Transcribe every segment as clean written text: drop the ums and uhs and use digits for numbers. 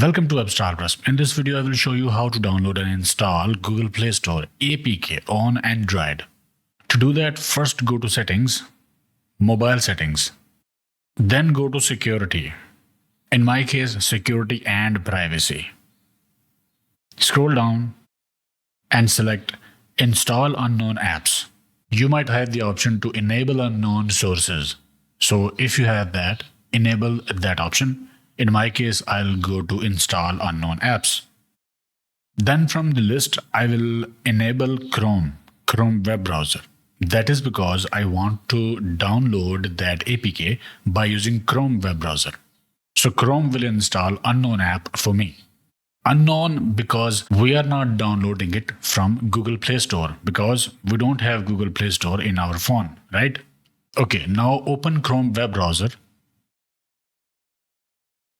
Welcome to AppStarGrasp. In this video, I will show you how to download and install Google Play Store APK on Android. To do that, first go to Settings, Mobile Settings, then go to Security. In my case, Security and Privacy. Scroll down and select Install Unknown Apps. You might have the option to enable unknown sources. So if you have that, enable that option. In my case, I'll go to Install Unknown Apps. Then from the list, I will enable Chrome web browser. That is because I want to download that APK by using Chrome web browser. So Chrome will install unknown app for me. Unknown because we are not downloading it from Google Play Store because we don't have Google Play Store in our phone, right? Okay, now open Chrome web browser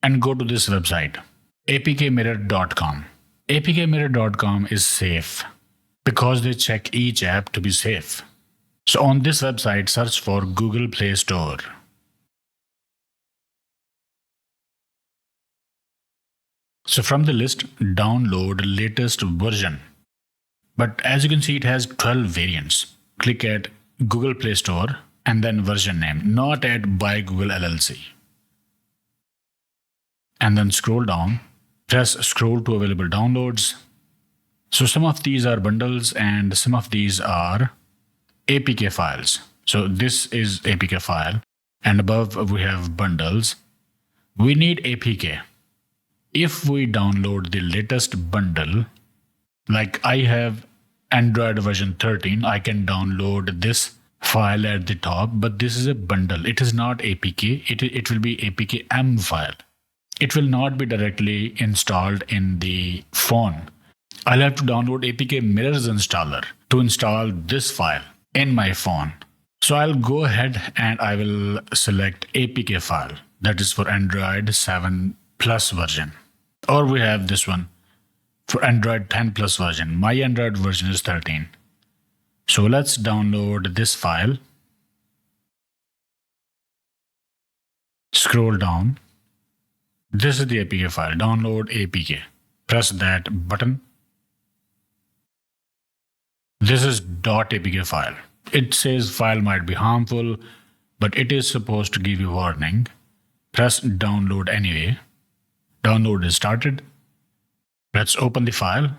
and go to this website, apkmirror.com. apkmirror.com is safe because they check each app to be safe. So on this website, search for Google Play Store. So from the list, download latest version. But as you can see, it has 12 variants. Click at Google Play Store and then version name, not at by Google LLC. And then scroll down, press scroll to available downloads. So some of these are bundles and some of these are APK files. So this is APK file and above we have bundles. We need APK. If we download the latest bundle, like I have Android version 13, I can download this file at the top, but this is a bundle. It is not APK. It will be APK-M file. It will not be directly installed in the phone. I'll have to download APK Mirrors installer to install this file in my phone. So I'll go ahead and I will select APK file. That is for Android 7 Plus version. Or we have this one for Android 10 Plus version. My Android version is 13. So let's download this file. Scroll down. This is the APK file. Download APK. Press that button. This is .apk file. It says file might be harmful, but it is supposed to give you warning. Press download anyway. Download is started. Let's open the file.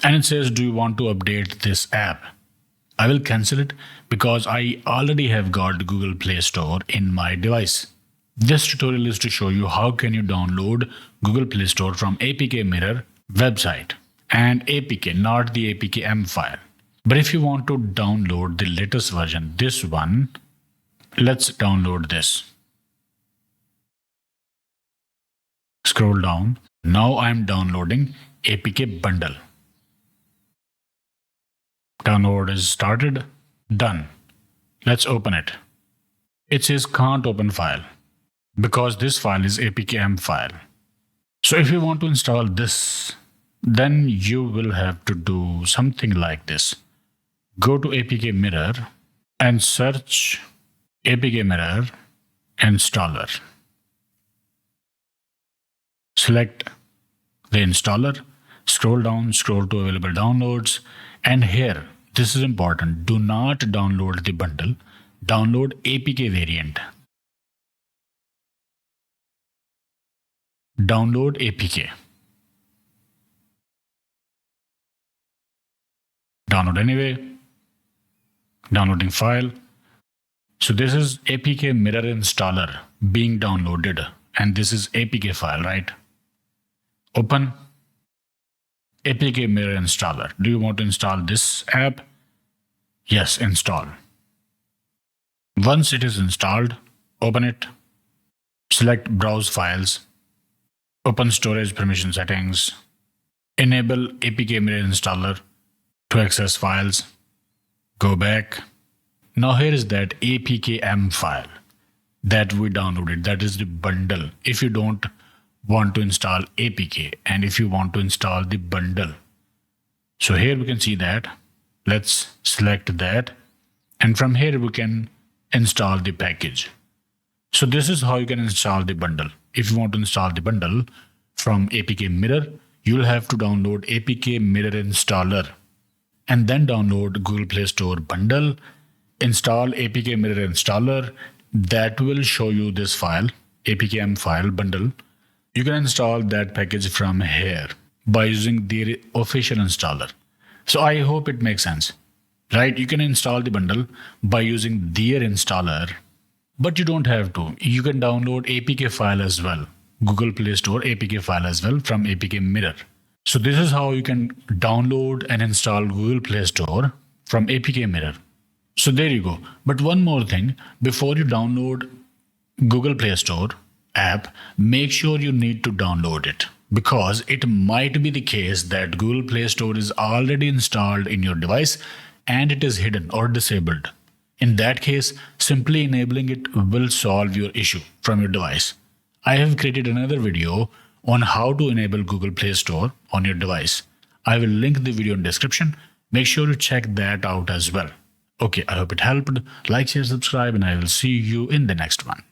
And it says, do you want to update this app? I will cancel it because I already have got Google Play Store in my device. This tutorial is to show you how can you download Google Play Store from APK Mirror website and APK, not the APK-M file. But if you want to download the latest version, this one, let's download this. Scroll down. Now I'm downloading APK bundle. Download is started. Done. Let's open it. It says can't open file because this file is APK-M file. So if you want to install this, then you will have to do something like this. Go to APK Mirror and search APK Mirror installer. Select the installer, scroll down, scroll to available downloads, and here, this is important, do not download the bundle, download APK variant. Download APK. Download anyway. Downloading file. So this is APK Mirror installer being downloaded, and this is APK file, right? Open APK Mirror installer. Do you want to install this app? Yes, install. Once it is installed, open it. Select Browse Files. Open Storage Permission Settings. Enable APK Mirror installer to access files. Go back. Now here is that APK-M file that we downloaded. That is the bundle. If you don't want to install APK and if you want to install the bundle. So here we can see that. Let's select that. And from here we can install the package. So this is how you can install the bundle. If you want to install the bundle, from APK Mirror, you'll have to download APK Mirror Installer and then download Google Play Store bundle, install APK Mirror Installer. That will show you this file, APKM file bundle. You can install that package from here by using their official installer. So I hope it makes sense, right? You can install the bundle by using their installer, but you don't have to. You can download APK file as well, Google Play Store APK file as well from APK Mirror. So this is how you can download and install Google Play Store from APK Mirror. So there you go. But one more thing, before you download Google Play Store app, make sure you need to download it, because it might be the case that Google Play Store is already installed in your device and it is hidden or disabled. In that case, simply enabling it will solve your issue from your device. I have created another video on how to enable Google Play Store on your device. I will link the video in description. Make sure to check that out as well. Okay, I hope it helped. Like, share, subscribe, and I will see you in the next one.